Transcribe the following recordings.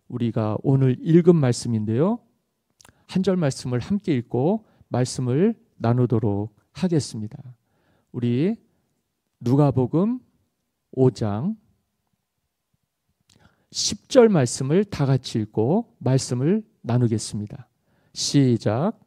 우리가 오늘 읽은 말씀인데요. 한 절 말씀을 함께 읽고 말씀을 나누도록 하겠습니다. 우리 누가복음 5장 10절 말씀을 다 같이 읽고 말씀을 나누겠습니다. 시작.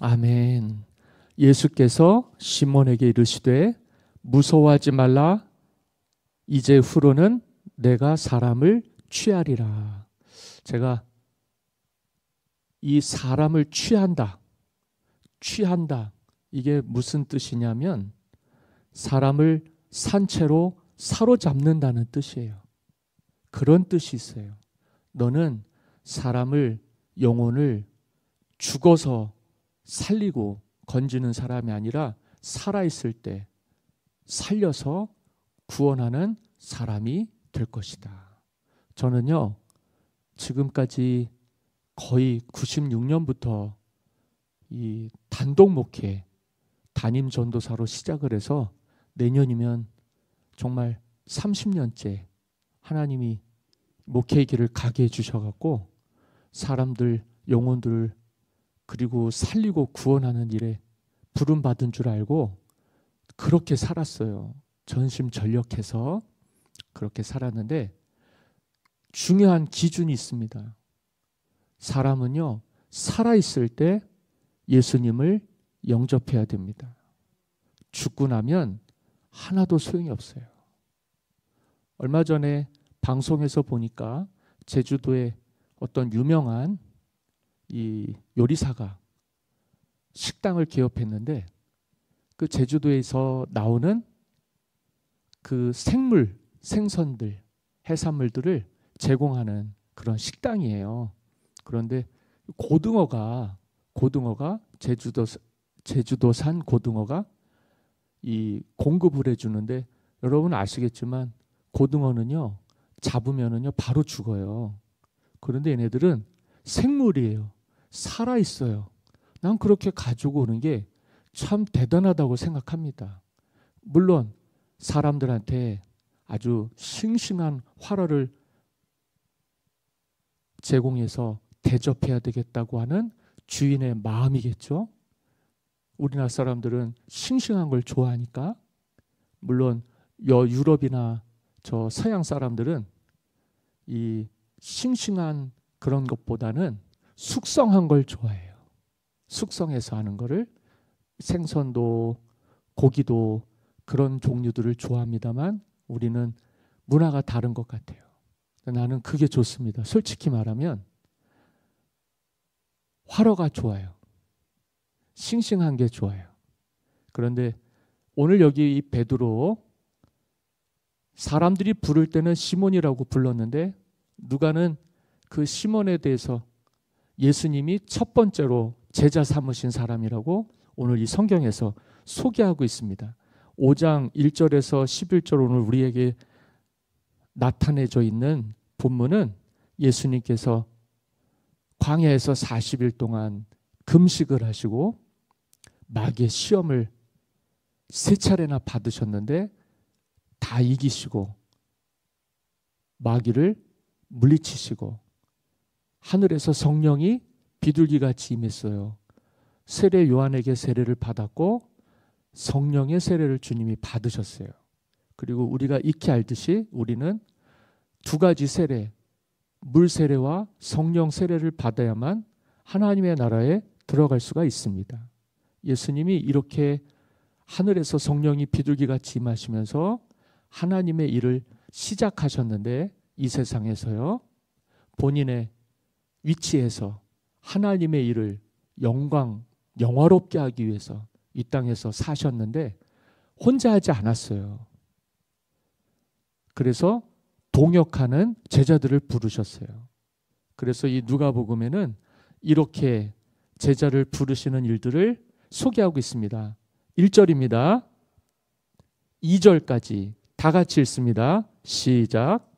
아멘. 예수께서 시몬에게 이르시되 무서워하지 말라. 이제 후로는 내가 사람을 취하리라. 제가 이 사람을 취한다. 이게 무슨 뜻이냐면 사람을 산채로 사로잡는다는 뜻이에요. 그런 뜻이 있어요. 너는 사람을, 영혼을 죽어서 살리고 건지는 사람이 아니라 살아있을 때 살려서 구원하는 사람이 될 것이다. 저는요, 지금까지 거의 96년부터 이 단독 목회, 담임 전도사로 시작을 해서 내년이면 정말 30년째 하나님이 목회의 길을 가게 해주셔갖고 사람들, 영혼들을 그리고 살리고 구원하는 일에 부름받은 줄 알고 그렇게 살았어요. 전심전력해서 그렇게 살았는데 중요한 기준이 있습니다. 사람은요, 살아있을 때 예수님을 영접해야 됩니다. 죽고 나면 하나도 소용이 없어요. 얼마 전에 방송에서 보니까 제주도에 어떤 유명한 이 요리사가 식당을 개업했는데 그 제주도에서 나오는 그 생선들, 해산물들을 제공하는 그런 식당이에요. 그런데 고등어가 제주도산 고등어가 이 공급을 해주는데 여러분 아시겠지만 고등어는요 잡으면은요 바로 죽어요. 그런데 얘네들은 생물이에요. 살아있어요. 난 그렇게 가지고 오는 게 참 대단하다고 생각합니다. 물론 사람들한테 아주 싱싱한 활어를 제공해서 대접해야 되겠다고 하는 주인의 마음이겠죠. 우리나라 사람들은 싱싱한 걸 좋아하니까. 물론 유럽이나 저 서양 사람들은 이 싱싱한 그런 것보다는 숙성한 걸 좋아해요. 숙성해서 하는 거를 생선도 고기도 그런 종류들을 좋아합니다만 우리는 문화가 다른 것 같아요. 나는 그게 좋습니다. 솔직히 말하면 활어가 좋아요. 싱싱한 게 좋아요. 그런데 오늘 여기 이 베드로 사람들이 부를 때는 시몬이라고 불렀는데 누가는 그 시몬에 대해서 예수님이 첫 번째로 제자 삼으신 사람이라고 오늘 이 성경에서 소개하고 있습니다. 5장 1절에서 11절 오늘 우리에게 나타내져 있는 본문은 예수님께서 광야에서 40일 동안 금식을 하시고 마귀의 시험을 3차례나 받으셨는데 다 이기시고 마귀를 물리치시고 하늘에서 성령이 비둘기같이 임했어요. 세례 요한에게 세례를 받았고 성령의 세례를 주님이 받으셨어요. 그리고 우리가 익히 알듯이 우리는 두 가지 세례, 물 세례와 성령 세례를 받아야만 하나님의 나라에 들어갈 수가 있습니다. 예수님이 이렇게 하늘에서 성령이 비둘기같이 임하시면서 하나님의 일을 시작하셨는데 이 세상에서요. 본인의 위치에서 하나님의 일을 영화롭게 하기 위해서 이 땅에서 사셨는데 혼자 하지 않았어요. 그래서 동역하는 제자들을 부르셨어요. 그래서 이 누가복음에는 이렇게 제자를 부르시는 일들을 소개하고 있습니다. 1절입니다. 2절까지 다 같이 읽습니다. 시작.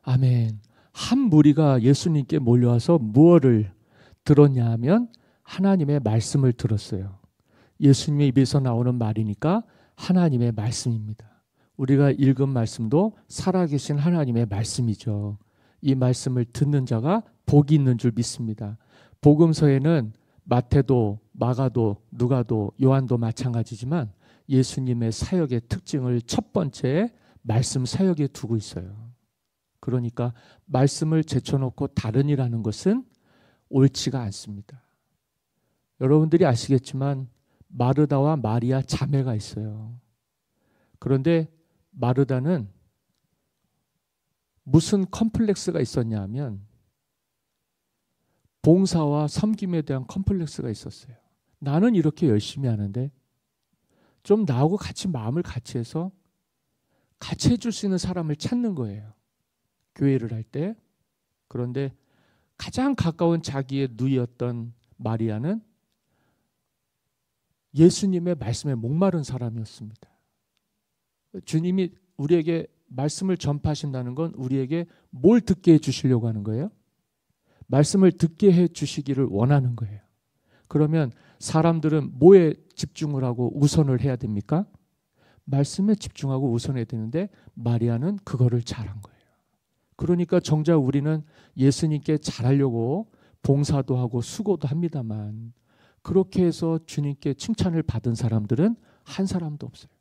아멘. 한 무리가 예수님께 몰려와서 무엇을 들었냐 하면 하나님의 말씀을 들었어요. 예수님의 입에서 나오는 말이니까 하나님의 말씀입니다. 우리가 읽은 말씀도 살아계신 하나님의 말씀이죠. 이 말씀을 듣는 자가 복이 있는 줄 믿습니다. 복음서에는 마태도, 마가도, 누가도, 요한도 마찬가지지만 예수님의 사역의 특징을 첫 번째 말씀 사역에 두고 있어요. 그러니까 말씀을 제쳐놓고 다른 일하는 것은 옳지가 않습니다. 여러분들이 아시겠지만 마르다와 마리아 자매가 있어요. 그런데 마르다는 무슨 컴플렉스가 있었냐 하면 봉사와 섬김에 대한 컴플렉스가 있었어요. 나는 이렇게 열심히 하는데 좀 나하고 같이 마음을 같이 해서 같이 해줄 수 있는 사람을 찾는 거예요. 교회를 할 때. 그런데 가장 가까운 자기의 누이였던 마리아는 예수님의 말씀에 목마른 사람이었습니다. 주님이 우리에게 말씀을 전파하신다는 건 우리에게 뭘 듣게 해주시려고 하는 거예요? 말씀을 듣게 해주시기를 원하는 거예요. 그러면 사람들은 뭐에 집중을 하고 우선을 해야 됩니까? 말씀에 집중하고 우선해야 되는데 마리아는 그거를 잘한 거예요. 그러니까 정작 우리는 예수님께 잘하려고 봉사도 하고 수고도 합니다만 그렇게 해서 주님께 칭찬을 받은 사람들은 한 사람도 없어요.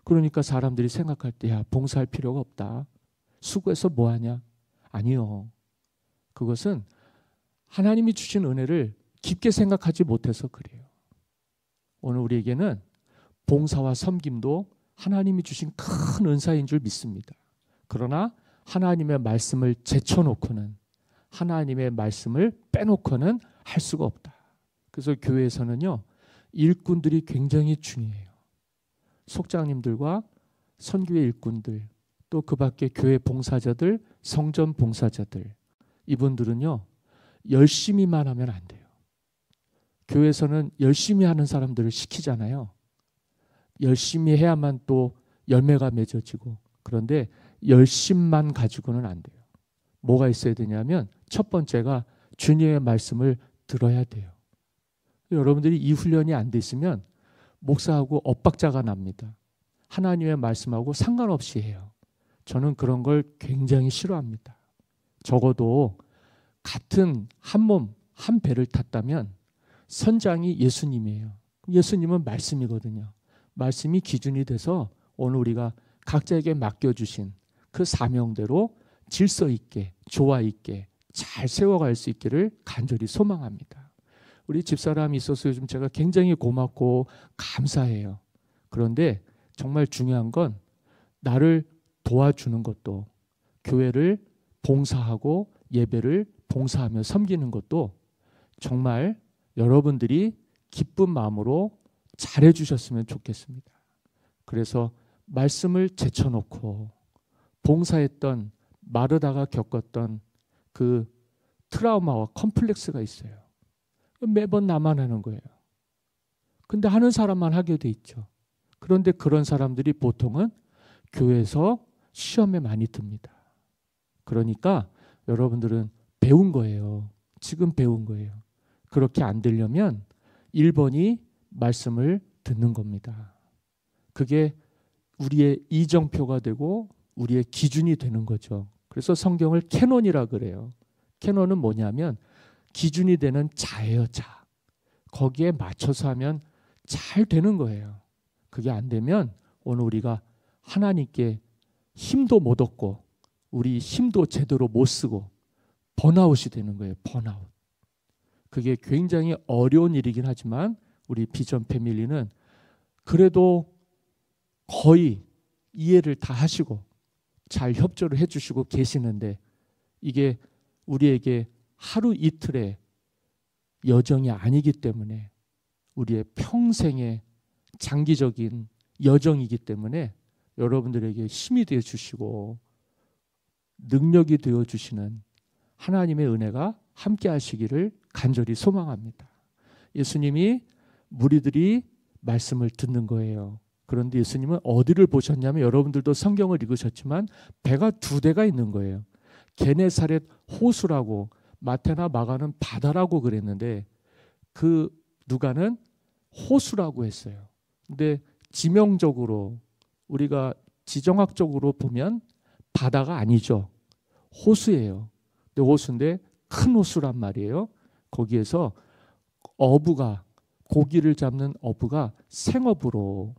그러니까 사람들이 생각할 때 야, 봉사할 필요가 없다. 수고해서 뭐하냐? 아니요. 그것은 하나님이 주신 은혜를 깊게 생각하지 못해서 그래요. 오늘 우리에게는 봉사와 섬김도 하나님이 주신 큰 은사인 줄 믿습니다. 그러나 하나님의 말씀을 제쳐놓고는 하나님의 말씀을 빼놓고는 할 수가 없다. 그래서 교회에서는요. 일꾼들이 굉장히 중요해요. 속장님들과 선교회 일꾼들 또 그 밖에 교회 봉사자들, 성전 봉사자들 이분들은요. 열심히만 하면 안 돼요. 교회에서는 열심히 하는 사람들을 시키잖아요. 열심히 해야만 또 열매가 맺어지고 그런데 열심만 가지고는 안 돼요. 뭐가 있어야 되냐면 첫 번째가 주님의 말씀을 들어야 돼요. 여러분들이 이 훈련이 안 돼 있으면 목사하고 엇박자가 납니다. 하나님의 말씀하고 상관없이 해요. 저는 그런 걸 굉장히 싫어합니다. 적어도 같은 한 몸, 한 배를 탔다면 선장이 예수님이에요. 예수님은 말씀이거든요. 말씀이 기준이 돼서 오늘 우리가 각자에게 맡겨주신 그 사명대로 질서 있게, 조화 있게 잘 세워갈 수 있기를 간절히 소망합니다. 우리 집사람이 있어서 요즘 제가 굉장히 고맙고 감사해요. 그런데 정말 중요한 건 나를 도와주는 것도 교회를 봉사하고 예배를 봉사하며 섬기는 것도 정말 여러분들이 기쁜 마음으로 잘해 주셨으면 좋겠습니다. 그래서 말씀을 제쳐놓고 봉사했던 마르다가 겪었던 그 트라우마와 컴플렉스가 있어요. 매번 나만 하는 거예요. 근데 하는 사람만 하게 돼 있죠. 그런데 그런 사람들이 보통은 교회에서 시험에 많이 듭니다. 그러니까 여러분들은 배운 거예요. 지금 배운 거예요. 그렇게 안 되려면 1번이 말씀을 듣는 겁니다. 그게 우리의 이정표가 되고 우리의 기준이 되는 거죠. 그래서 성경을 캐논이라 그래요. 캐논은 뭐냐면 기준이 되는 자예요. 자. 거기에 맞춰서 하면 잘 되는 거예요. 그게 안 되면 오늘 우리가 하나님께 힘도 못 얻고 우리 힘도 제대로 못 쓰고 번아웃이 되는 거예요. 번아웃. 그게 굉장히 어려운 일이긴 하지만 우리 비전 패밀리는 그래도 거의 이해를 다 하시고 잘 협조를 해주시고 계시는데 이게 우리에게 하루 이틀의 여정이 아니기 때문에 우리의 평생의 장기적인 여정이기 때문에 여러분들에게 힘이 되어 주시고 능력이 되어 주시는 하나님의 은혜가 함께 하시기를 간절히 소망합니다. 예수님이 무리들이 말씀을 듣는 거예요. 그런데 예수님은 어디를 보셨냐면 여러분들도 성경을 읽으셨지만 배가 2대가 있는 거예요. 게네사렛 호수라고, 마태나 마가는 바다라고 그랬는데 그 누가는 호수라고 했어요. 근데 지명적으로 우리가 지정학적으로 보면 바다가 아니죠. 호수예요. 근데 호수인데 큰 호수란 말이에요. 거기에서 어부가, 고기를 잡는 어부가 생업으로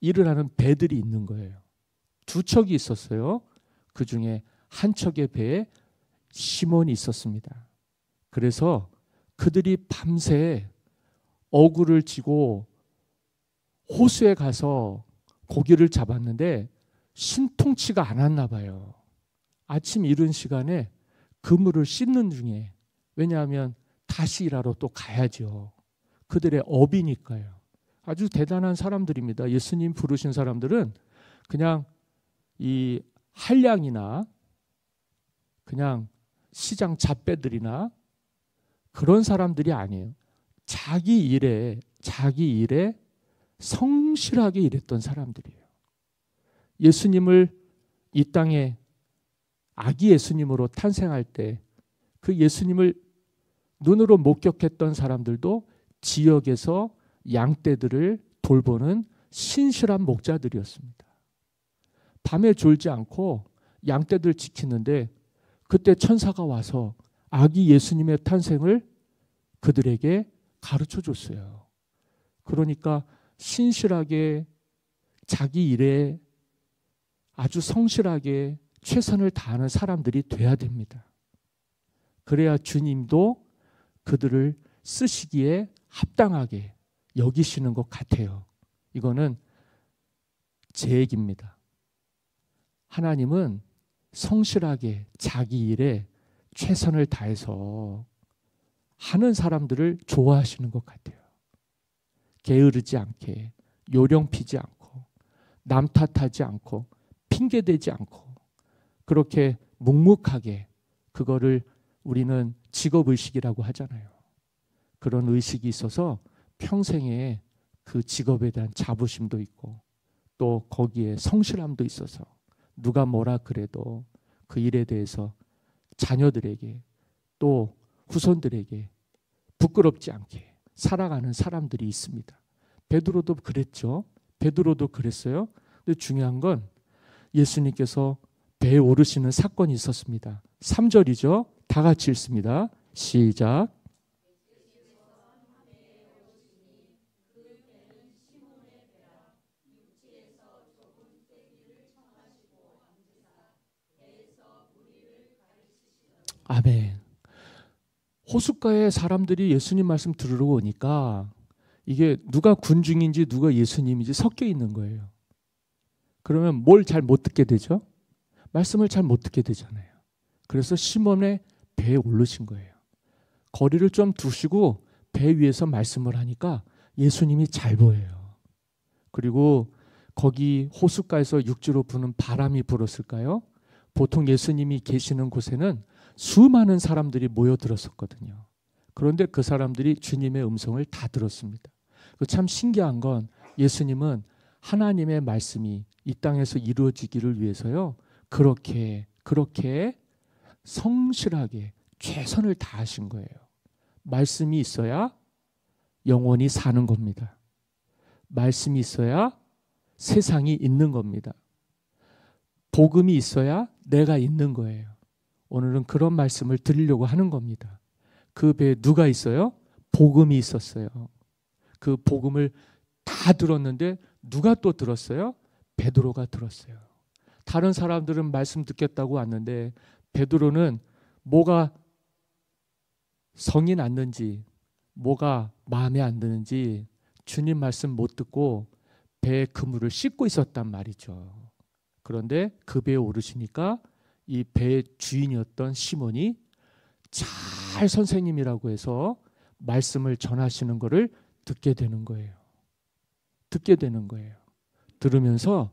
일을 하는 배들이 있는 거예요. 두 척이 있었어요. 그 중에 한 척의 배에 시몬이 있었습니다. 그래서 그들이 밤새 어구를 지고 호수에 가서 고기를 잡았는데 신통치가 않았나 봐요. 아침 이른 시간에 그물을 씻는 중에, 왜냐하면 다시 일하러 또 가야죠. 그들의 업이니까요. 아주 대단한 사람들입니다. 예수님 부르신 사람들은 그냥 이 한량이나 그냥 시장 잡배들이나 그런 사람들이 아니에요. 자기 일에 성실하게 일했던 사람들이에요. 예수님을 이 땅에 아기 예수님으로 탄생할 때 그 예수님을 눈으로 목격했던 사람들도 지역에서 양떼들을 돌보는 신실한 목자들이었습니다. 밤에 졸지 않고 양떼들 지키는데 그때 천사가 와서 아기 예수님의 탄생을 그들에게 가르쳐 줬어요. 그러니까 신실하게 자기 일에 아주 성실하게 최선을 다하는 사람들이 돼야 됩니다. 그래야 주님도 그들을 쓰시기에 합당하게 여기시는 것 같아요. 이거는 제 얘기입니다. 하나님은 성실하게 자기 일에 최선을 다해서 하는 사람들을 좋아하시는 것 같아요. 게으르지 않게, 요령 피지 않고, 남 탓하지 않고, 핑계대지 않고, 그렇게 묵묵하게, 그거를 우리는 직업의식이라고 하잖아요. 그런 의식이 있어서 평생에 그 직업에 대한 자부심도 있고 또 거기에 성실함도 있어서 누가 뭐라 그래도 그 일에 대해서 자녀들에게 또 후손들에게 부끄럽지 않게 살아가는 사람들이 있습니다. 베드로도 그랬죠. 베드로도 그랬어요. 근데 중요한 건 예수님께서 배에 오르시는 사건이 있었습니다. 3절이죠. 다 같이 읽습니다. 시작. 아멘. 호숫가에 사람들이 예수님 말씀 들으러 오니까 이게 누가 군중인지 누가 예수님인지 섞여 있는 거예요. 그러면 뭘 잘 못 듣게 되죠? 말씀을 잘 못 듣게 되잖아요. 그래서 시몬의 배에 오르신 거예요. 거리를 좀 두시고 배 위에서 말씀을 하니까 예수님이 잘 보여요. 그리고 거기 호숫가에서 육지로 부는 바람이 불었을까요? 보통 예수님이 계시는 곳에는 수많은 사람들이 모여들었었거든요. 그런데 그 사람들이 주님의 음성을 다 들었습니다. 참 신기한 건 예수님은 하나님의 말씀이 이 땅에서 이루어지기를 위해서요. 그렇게 성실하게 최선을 다하신 거예요. 말씀이 있어야 영원히 사는 겁니다. 말씀이 있어야 세상이 있는 겁니다. 복음이 있어야 내가 있는 거예요. 오늘은 그런 말씀을 드리려고 하는 겁니다. 그 배에 누가 있어요? 복음이 있었어요. 그 복음을 다 들었는데 누가 또 들었어요? 베드로가 들었어요. 다른 사람들은 말씀 듣겠다고 왔는데 베드로는 뭐가 성이 났는지 뭐가 마음에 안 드는지 주님 말씀 못 듣고 배의 그물을 씻고 있었단 말이죠. 그런데 그 배에 오르시니까 이 배의 주인이었던 시몬이 잘 선생님이라고 해서 말씀을 전하시는 것을 듣게 되는 거예요. 듣게 되는 거예요. 들으면서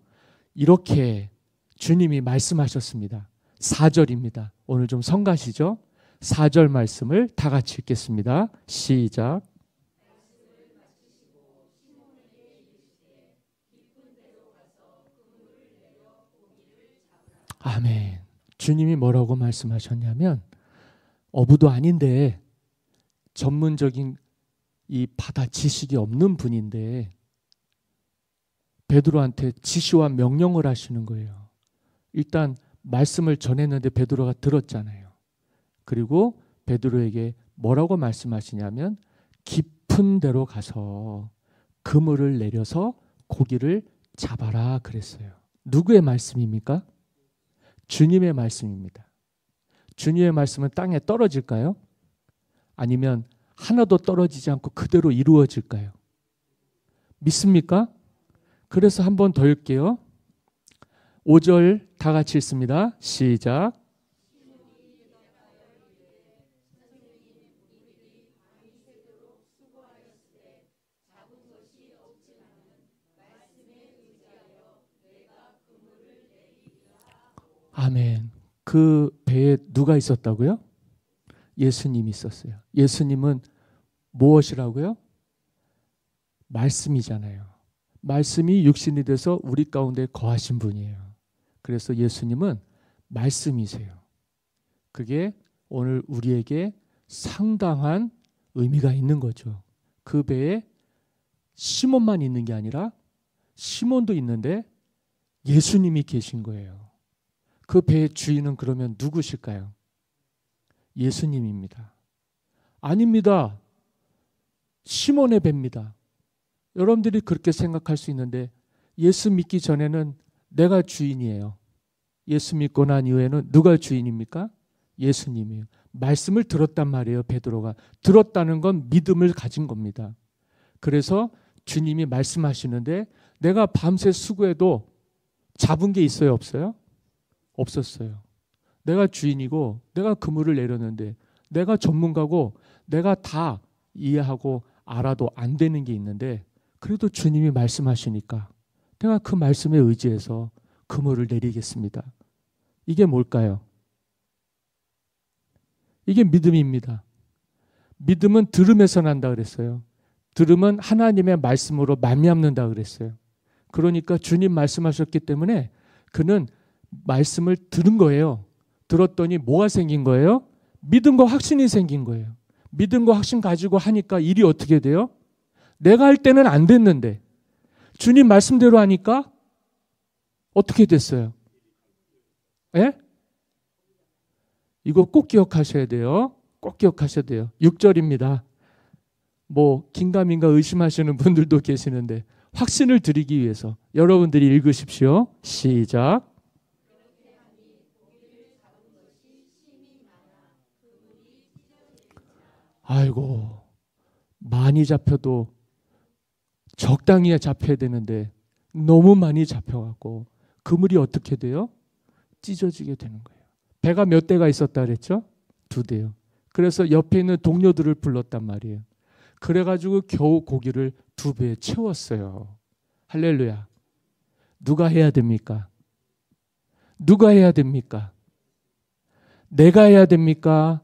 이렇게 주님이 말씀하셨습니다. 4절입니다. 오늘 좀 성가시죠? 4절 말씀을 다 같이 읽겠습니다. 시작. 아멘. 주님이 뭐라고 말씀하셨냐면 어부도 아닌데 전문적인 이 바다 지식이 없는 분인데 베드로한테 지시와 명령을 하시는 거예요. 일단 말씀을 전했는데 베드로가 들었잖아요. 그리고 베드로에게 뭐라고 말씀하시냐면 깊은 데로 가서 그물을 내려서 고기를 잡아라 그랬어요. 누구의 말씀입니까? 주님의 말씀입니다. 주님의 말씀은 땅에 떨어질까요? 아니면 하나도 떨어지지 않고 그대로 이루어질까요? 믿습니까? 그래서 한 번 더 읽게요. 5절 다 같이 읽습니다. 시작. 아멘. 그 배에 누가 있었다고요? 예수님이 있었어요. 예수님은 무엇이라고요? 말씀이잖아요. 말씀이 육신이 돼서 우리 가운데 거하신 분이에요. 그래서 예수님은 말씀이세요. 그게 오늘 우리에게 상당한 의미가 있는 거죠. 그 배에 시몬만 있는 게 아니라 시몬도 있는데 예수님이 계신 거예요. 그 배의 주인은 그러면 누구실까요? 예수님입니다. 아닙니다. 시몬의 배입니다. 여러분들이 그렇게 생각할 수 있는데 예수 믿기 전에는 내가 주인이에요. 예수 믿고 난 이후에는 누가 주인입니까? 예수님이에요. 말씀을 들었단 말이에요. 베드로가. 들었다는 건 믿음을 가진 겁니다. 그래서 주님이 말씀하시는데 내가 밤새 수고해도 잡은 게 있어요? 없어요? 없었어요. 내가 주인이고 내가 그물을 내렸는데 내가 전문가고 내가 다 이해하고 알아도 안 되는 게 있는데 그래도 주님이 말씀하시니까 내가 그 말씀에 의지해서 그물을 내리겠습니다. 이게 뭘까요? 이게 믿음입니다. 믿음은 들음에서 난다 그랬어요. 들음은 하나님의 말씀으로 말미암는다 그랬어요. 그러니까 주님 말씀하셨기 때문에 그는 말씀을 들은 거예요. 들었더니 뭐가 생긴 거예요? 믿음과 확신이 생긴 거예요. 믿음과 확신 가지고 하니까 일이 어떻게 돼요? 내가 할 때는 안 됐는데 주님 말씀대로 하니까 어떻게 됐어요? 예? 이거 꼭 기억하셔야 돼요. 꼭 기억하셔야 돼요. 6절입니다. 뭐 긴가민가 의심하시는 분들도 계시는데 확신을 드리기 위해서 여러분들이 읽으십시오. 시작. 아이고, 많이 잡혀도 적당히 잡혀야 되는데 너무 많이 잡혀갖고 그물이 어떻게 돼요? 찢어지게 되는 거예요. 배가 몇 대가 있었다 그랬죠? 2대요. 그래서 옆에 있는 동료들을 불렀단 말이에요. 그래가지고 겨우 고기를 2배에 채웠어요. 할렐루야. 누가 해야 됩니까? 누가 해야 됩니까? 내가 해야 됩니까?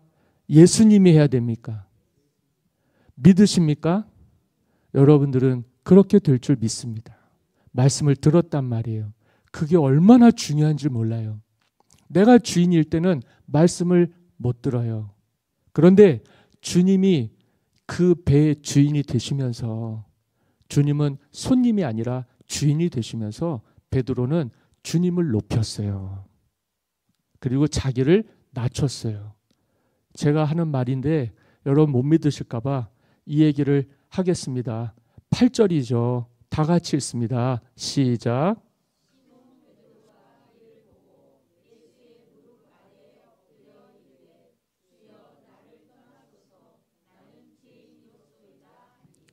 예수님이 해야 됩니까? 믿으십니까? 여러분들은 그렇게 될 줄 믿습니다. 말씀을 들었단 말이에요. 그게 얼마나 중요한지 몰라요. 내가 주인일 때는 말씀을 못 들어요. 그런데 주님이 그 배의 주인이 되시면서 주님은 손님이 아니라 주인이 되시면서 베드로는 주님을 높였어요. 그리고 자기를 낮췄어요. 제가 하는 말인데 여러분 못 믿으실까 봐 이 얘기를 하겠습니다. 8절이죠. 다 같이 읽습니다. 시작.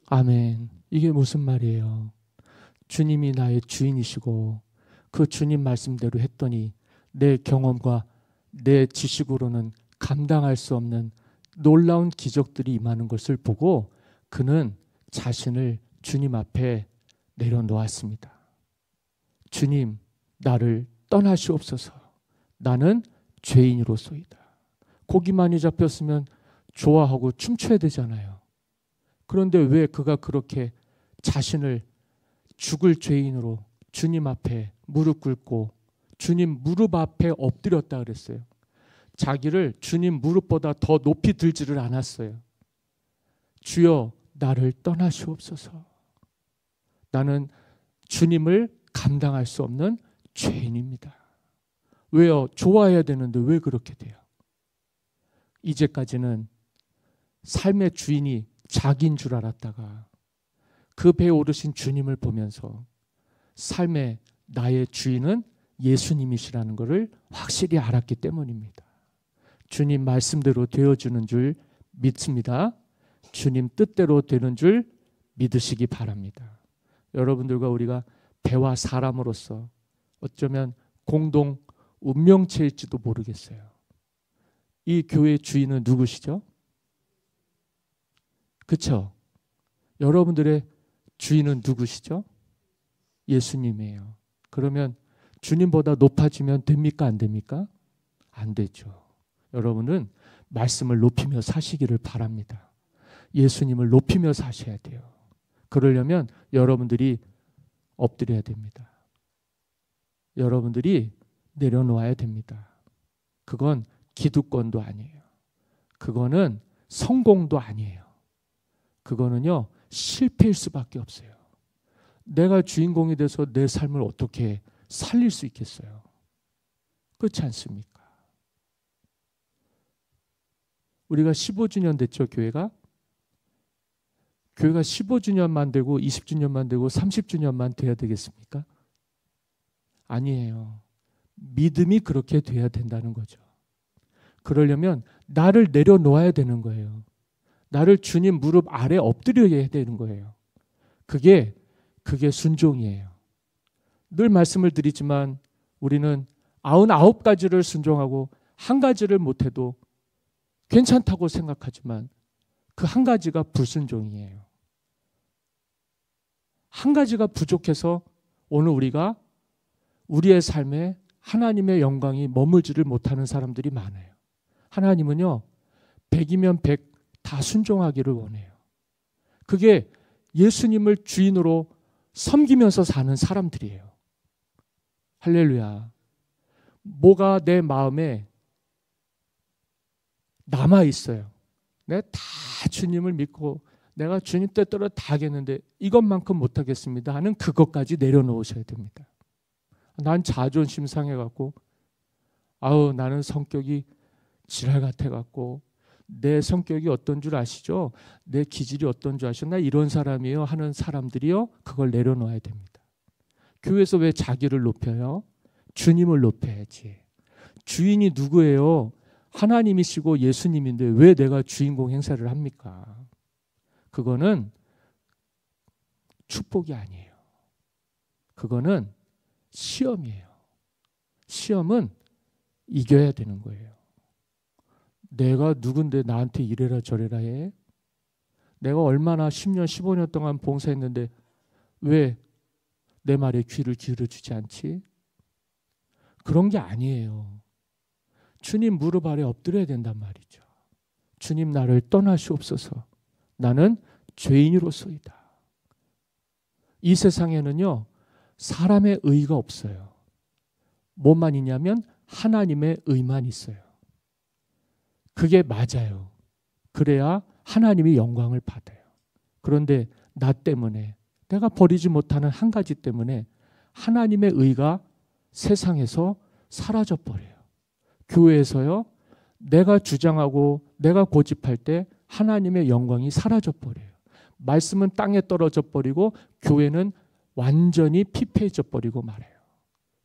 아멘. 이게 무슨 말이에요? 주님이 나의 주인이시고 그 주님 말씀대로 했더니 내 경험과 내 지식으로는 감당할 수 없는 놀라운 기적들이 임하는 것을 보고 그는 자신을 주님 앞에 내려놓았습니다. 주님, 나를 떠나시옵소서. 나는 죄인으로소이다. 고기 많이 잡혔으면 좋아하고 춤춰야 되잖아요. 그런데 왜 그가 그렇게 자신을 죽을 죄인으로 주님 앞에 무릎 꿇고 주님 무릎 앞에 엎드렸다 그랬어요. 자기를 주님 무릎보다 더 높이 들지를 않았어요. 주여 나를 떠나시옵소서. 나는 주님을 감당할 수 없는 죄인입니다. 왜요? 좋아해야 되는데 왜 그렇게 돼요? 이제까지는 삶의 주인이 자기인 줄 알았다가 그 배에 오르신 주님을 보면서 삶의 나의 주인은 예수님이시라는 것을 확실히 알았기 때문입니다. 주님 말씀대로 되어주는 줄 믿습니다. 주님 뜻대로 되는 줄 믿으시기 바랍니다. 여러분들과 우리가 배와 사람으로서 어쩌면 공동 운명체일지도 모르겠어요. 이 교회의 주인은 누구시죠? 그렇죠? 여러분들의 주인은 누구시죠? 예수님이에요. 그러면 주님보다 높아지면 됩니까? 안 됩니까? 안 되죠. 여러분은 말씀을 높이며 사시기를 바랍니다. 예수님을 높이며 사셔야 돼요. 그러려면 여러분들이 엎드려야 됩니다. 여러분들이 내려놓아야 됩니다. 그건 기득권도 아니에요. 그거는 성공도 아니에요. 그거는요, 실패일 수밖에 없어요. 내가 주인공이 돼서 내 삶을 어떻게 살릴 수 있겠어요? 그렇지 않습니까? 우리가 15주년 됐죠, 교회가? 교회가 15주년만 되고 20주년만 되고 30주년만 돼야 되겠습니까? 아니에요. 믿음이 그렇게 돼야 된다는 거죠. 그러려면 나를 내려놓아야 되는 거예요. 나를 주님 무릎 아래 엎드려야 되는 거예요. 그게 순종이에요. 늘 말씀을 드리지만 우리는 99가지를 순종하고 한 가지를 못해도 괜찮다고 생각하지만 그 한 가지가 불순종이에요. 한 가지가 부족해서 오늘 우리가 우리의 삶에 하나님의 영광이 머물지를 못하는 사람들이 많아요. 하나님은요, 100이면 100 다 순종하기를 원해요. 그게 예수님을 주인으로 섬기면서 사는 사람들이에요. 할렐루야. 뭐가 내 마음에 남아 있어요. 내가 다 주님을 믿고 내가 주님 뜻대로 다 하겠는데 이것만큼 못하겠습니다 하는 그것까지 내려놓으셔야 됩니다. 난 자존심 상해갖고 나는 성격이 지랄 같아갖고 내 성격이 어떤 줄 아시죠? 내 기질이 어떤 줄 아시죠? 나 이런 사람이에요 하는 사람들이요, 그걸 내려놓아야 됩니다. 교회에서 왜 자기를 높여요? 주님을 높여야지. 주인이 누구예요? 하나님이시고 예수님인데 왜 내가 주인공 행사를 합니까? 그거는 축복이 아니에요. 그거는 시험이에요. 시험은 이겨야 되는 거예요. 내가 누군데 나한테 이래라 저래라 해? 내가 얼마나 10년 15년 동안 봉사했는데 왜 내 말에 귀를 기울여주지 않지? 그런 게 아니에요. 주님 무릎 아래 엎드려야 된단 말이죠. 주님 나를 떠나시옵소서. 나는 죄인으로서이다. 이 세상에는요, 사람의 의가 없어요. 뭐만 있냐면 하나님의 의만 있어요. 그게 맞아요. 그래야 하나님이 영광을 받아요. 그런데 나 때문에, 내가 버리지 못하는 한 가지 때문에 하나님의 의가 세상에서 사라져 버려요. 교회에서요, 내가 주장하고 내가 고집할 때 하나님의 영광이 사라져 버려요. 말씀은 땅에 떨어져 버리고 교회는 완전히 피폐해져 버리고 말아요.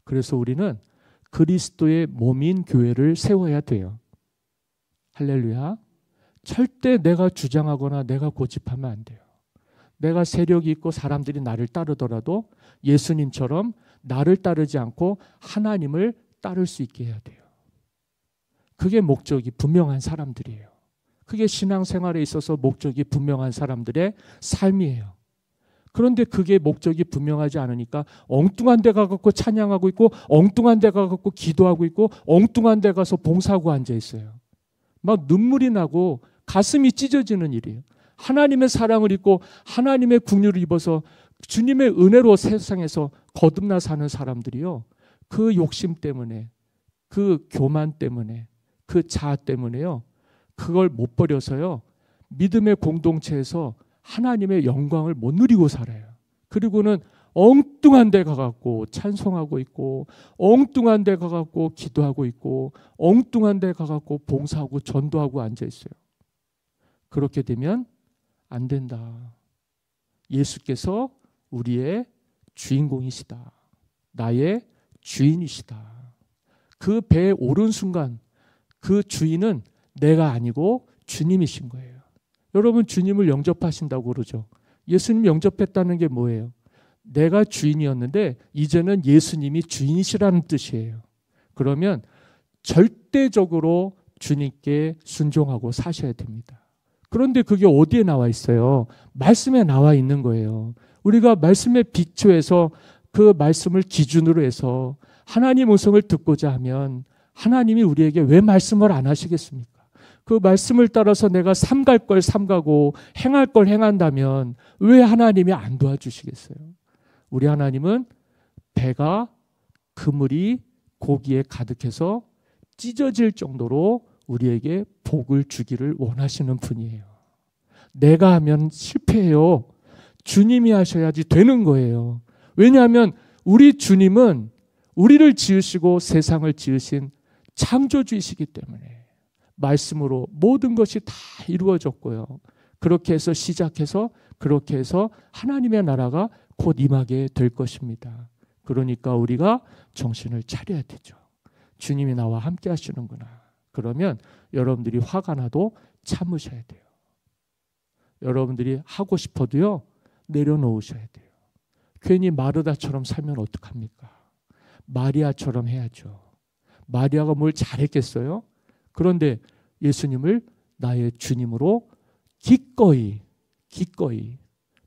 그래서 우리는 그리스도의 몸인 교회를 세워야 돼요. 할렐루야. 절대 내가 주장하거나 내가 고집하면 안 돼요. 내가 세력이 있고 사람들이 나를 따르더라도 예수님처럼 나를 따르지 않고 하나님을 따를 수 있게 해야 돼요. 그게 목적이 분명한 사람들이에요. 그게 신앙생활에 있어서 목적이 분명한 사람들의 삶이에요. 그런데 그게 목적이 분명하지 않으니까 엉뚱한 데 가서 찬양하고 있고 엉뚱한 데 가서 기도하고 있고 엉뚱한 데 가서 봉사하고 앉아 있어요. 막 눈물이 나고 가슴이 찢어지는 일이에요. 하나님의 사랑을 입고 하나님의 긍휼을 입어서 주님의 은혜로 세상에서 거듭나 사는 사람들이요, 그 욕심 때문에, 그 교만 때문에, 그 자아 때문에요. 그걸 못 버려서요. 믿음의 공동체에서 하나님의 영광을 못 누리고 살아요. 그리고는 엉뚱한 데 가갖고 찬송하고 있고, 엉뚱한 데 가갖고 기도하고 있고, 엉뚱한 데 가갖고 봉사하고 전도하고 앉아 있어요. 그렇게 되면 안 된다. 예수께서 우리의 주인공이시다. 나의 주인이시다. 그 배에 오른 순간 그 주인은 내가 아니고 주님이신 거예요. 여러분, 주님을 영접하신다고 그러죠. 예수님 영접했다는 게 뭐예요? 내가 주인이었는데 이제는 예수님이 주인이시라는 뜻이에요. 그러면 절대적으로 주님께 순종하고 사셔야 됩니다. 그런데 그게 어디에 나와 있어요? 말씀에 나와 있는 거예요. 우리가 말씀에 비추어서 그 말씀을 기준으로 해서 하나님 음성을 듣고자 하면 하나님이 우리에게 왜 말씀을 안 하시겠습니까? 그 말씀을 따라서 내가 삼갈 걸 삼가고 행할 걸 행한다면 왜 하나님이 안 도와주시겠어요? 우리 하나님은 배가 그물이 고기에 가득해서 찢어질 정도로 우리에게 복을 주기를 원하시는 분이에요. 내가 하면 실패해요. 주님이 하셔야지 되는 거예요. 왜냐하면 우리 주님은 우리를 지으시고 세상을 지으신 창조주이시기 때문에 말씀으로 모든 것이 다 이루어졌고요. 그렇게 해서 시작해서 그렇게 해서 하나님의 나라가 곧 임하게 될 것입니다. 그러니까 우리가 정신을 차려야 되죠. 주님이 나와 함께 하시는구나. 그러면 여러분들이 화가 나도 참으셔야 돼요. 여러분들이 하고 싶어도요, 내려놓으셔야 돼요. 괜히 마르다처럼 살면 어떡합니까? 마리아처럼 해야죠. 마리아가 뭘 잘했겠어요? 그런데 예수님을 나의 주님으로 기꺼이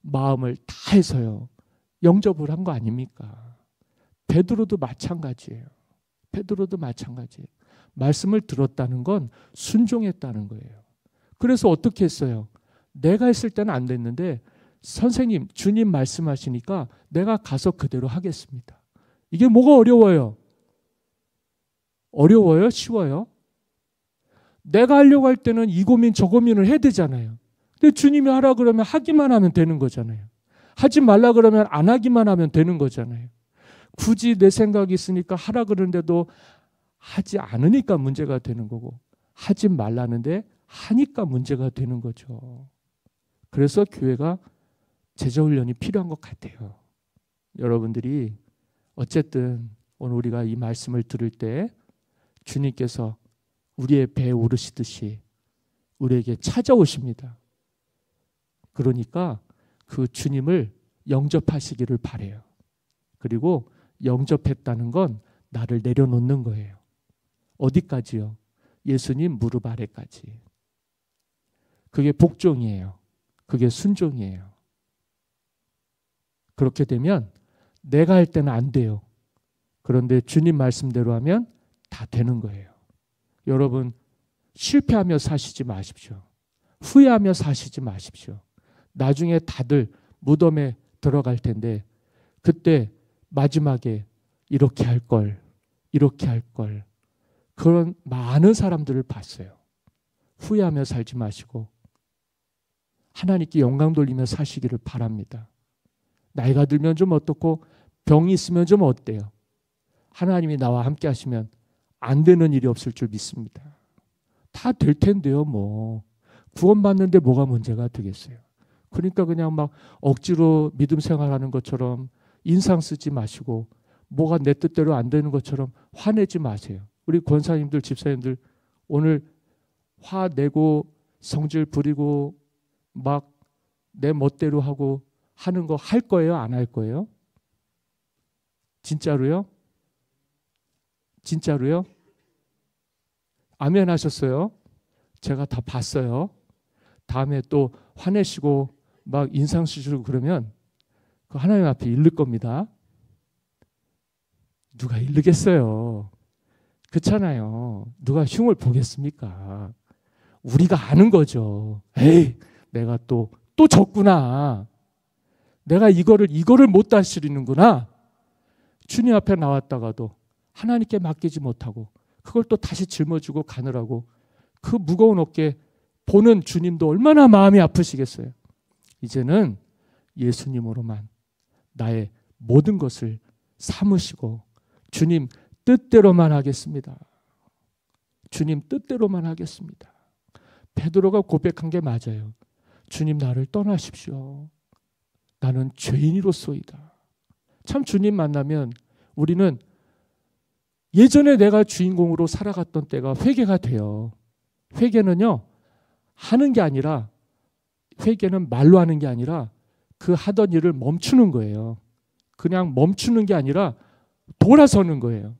마음을 다해서요 영접을 한 거 아닙니까? 베드로도 마찬가지예요. 말씀을 들었다는 건 순종했다는 거예요. 그래서 어떻게 했어요? 내가 했을 때는 안 됐는데 선생님, 주님 말씀하시니까 내가 가서 그대로 하겠습니다. 이게 뭐가 어려워요? 어려워요? 쉬워요? 내가 하려고 할 때는 이 고민 저 고민을 해야 되잖아요. 근데 주님이 하라 그러면 하기만 하면 되는 거잖아요. 하지 말라 그러면 안 하기만 하면 되는 거잖아요. 굳이 내 생각이 있으니까 하라 그러는데도 하지 않으니까 문제가 되는 거고, 하지 말라는데 하니까 문제가 되는 거죠. 그래서 교회가 제자훈련이 필요한 것 같아요. 여러분들이 어쨌든 오늘 우리가 이 말씀을 들을 때 주님께서 우리의 배에 오르시듯이 우리에게 찾아오십니다. 그러니까 그 주님을 영접하시기를 바라요. 그리고 영접했다는 건 나를 내려놓는 거예요. 어디까지요? 예수님 무릎 아래까지. 그게 복종이에요. 그게 순종이에요. 그렇게 되면 내가 할 때는 안 돼요. 그런데 주님 말씀대로 하면 다 되는 거예요. 여러분, 실패하며 사시지 마십시오. 후회하며 사시지 마십시오. 나중에 다들 무덤에 들어갈 텐데 그때 마지막에 이렇게 할 걸, 그런 많은 사람들을 봤어요. 후회하며 살지 마시고 하나님께 영광 돌리며 사시기를 바랍니다. 나이가 들면 좀 어떻고 병이 있으면 좀 어때요? 하나님이 나와 함께 하시면 안 되는 일이 없을 줄 믿습니다. 다 될 텐데요, 뭐. 구원받는데 뭐가 문제가 되겠어요? 그러니까 그냥 막 억지로 믿음 생활하는 것처럼 인상 쓰지 마시고 뭐가 내 뜻대로 안 되는 것처럼 화내지 마세요. 우리 권사님들, 집사님들 오늘 화내고 성질 부리고 막 내 멋대로 하고 하는 거 할 거예요? 안 할 거예요? 진짜로요? 진짜로요? 아멘 하셨어요? 제가 다 봤어요. 다음에 또 화내시고 막 인상 쓰시고 그러면 그 하나님 앞에 잃을 겁니다. 누가 잃겠어요? 그렇잖아요. 누가 흉을 보겠습니까? 우리가 아는 거죠. 에이, 내가 또 졌구나. 내가 이거를 못 다스리는구나. 주님 앞에 나왔다가도 하나님께 맡기지 못하고 그걸 또 다시 짊어지고 가느라고 그 무거운 어깨 보는 주님도 얼마나 마음이 아프시겠어요. 이제는 예수님으로만 나의 모든 것을 삼으시고 주님 뜻대로만 하겠습니다. 주님 뜻대로만 하겠습니다. 베드로가 고백한 게 맞아요. 주님 나를 떠나십시오. 나는 죄인이로소이다. 참 주님 만나면 우리는 예전에 내가 주인공으로 살아갔던 때가 회개가 돼요. 회개는요, 하는 게 아니라, 회개는 말로 하는 게 아니라 그 하던 일을 멈추는 거예요. 그냥 멈추는 게 아니라 돌아서는 거예요.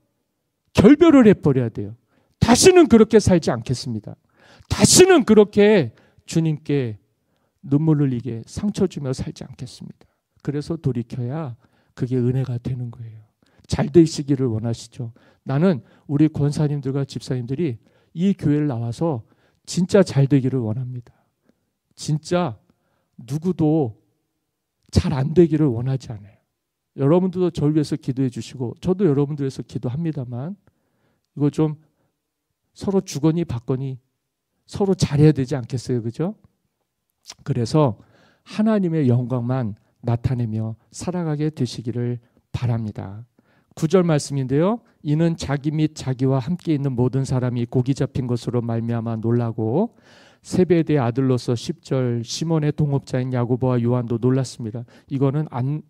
결별을 해버려야 돼요. 다시는 그렇게 살지 않겠습니다. 다시는 그렇게 주님께 눈물 흘리게 상처 주며 살지 않겠습니다. 그래서 돌이켜야 그게 은혜가 되는 거예요. 잘 되시기를 원하시죠. 나는 우리 권사님들과 집사님들이 이 교회를 나와서 진짜 잘 되기를 원합니다. 진짜 누구도 잘 안 되기를 원하지 않아요. 여러분들도 저를 위해서 기도해 주시고 저도 여러분들 위해서 기도합니다만 이거 좀 서로 주거니 받거니 서로 잘해야 되지 않겠어요? 그죠? 그래서 하나님의 영광만 나타내며 살아가게 되시기를 바랍니다. 9절 말씀인데요. 이는 자기 및 자기와 함께 있는 모든 사람이 고기 잡힌 것으로 말미암아 놀라고 세베대의 아들로서 10절 시몬의 동업자인 야고보와 요한도 놀랐습니다. 이거는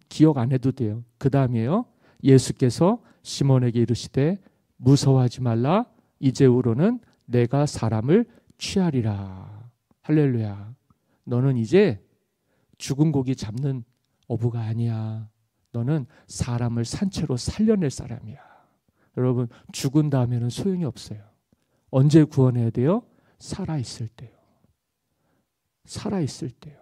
기억 안 해도 돼요. 그 다음이에요. 예수께서 시몬에게 이르시되 무서워하지 말라. 이제후로는 내가 사람을 취하리라. 할렐루야. 너는 이제 죽은 고기 잡는 어부가 아니야. 너는 사람을 산채로 살려낼 사람이야. 여러분 죽은 다음에는 소용이 없어요. 언제 구원해야 돼요? 살아있을 때요. 살아있을 때요.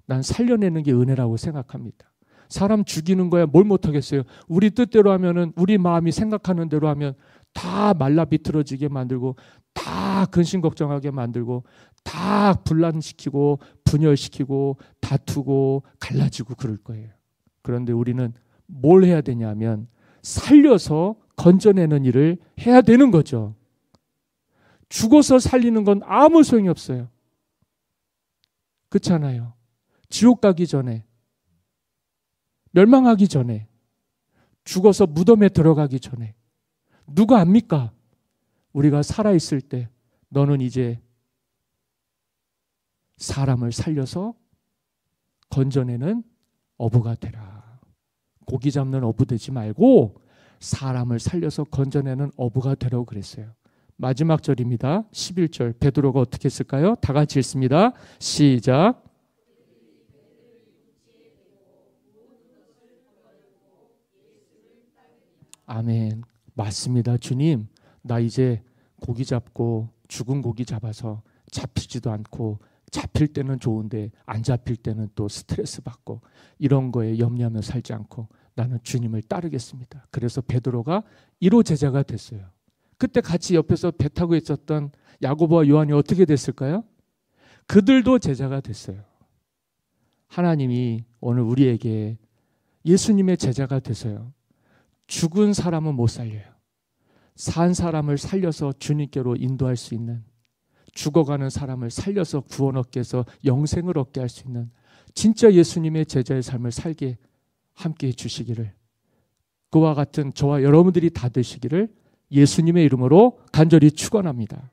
난 살려내는 게 은혜라고 생각합니다. 사람 죽이는 거야 뭘 못하겠어요. 우리 뜻대로 하면은 우리 마음이 생각하는 대로 하면 다 말라 비틀어지게 만들고 다 근심 걱정하게 만들고 다 분란시키고 분열시키고 다투고 갈라지고 그럴 거예요. 그런데 우리는 뭘 해야 되냐면 살려서 건져내는 일을 해야 되는 거죠. 죽어서 살리는 건 아무 소용이 없어요. 그렇잖아요. 지옥 가기 전에, 멸망하기 전에, 죽어서 무덤에 들어가기 전에 누가 압니까? 우리가 살아있을 때 너는 이제 사람을 살려서 건져내는 어부가 되라. 고기 잡는 어부 되지 말고 사람을 살려서 건져내는 어부가 되라고 그랬어요. 마지막 절입니다. 11절 베드로가 어떻게 했을까요? 다 같이 읽습니다. 시작. 아멘. 맞습니다. 주님, 나 이제 고기 잡고 죽은 고기 잡아서 잡히지도 않고 잡힐 때는 좋은데 안 잡힐 때는 또 스트레스 받고 이런 거에 염려하며 살지 않고 나는 주님을 따르겠습니다. 그래서 베드로가 1호 제자가 됐어요. 그때 같이 옆에서 배 타고 있었던 야고보와 요한이 어떻게 됐을까요? 그들도 제자가 됐어요. 하나님이 오늘 우리에게 예수님의 제자가 되세요. 죽은 사람은 못 살려요. 산 사람을 살려서 주님께로 인도할 수 있는, 죽어가는 사람을 살려서 구원 얻게 해서 영생을 얻게 할 수 있는 진짜 예수님의 제자의 삶을 살게 함께 해주시기를, 그와 같은 저와 여러분들이 다 되시기를 예수님의 이름으로 간절히 축원합니다.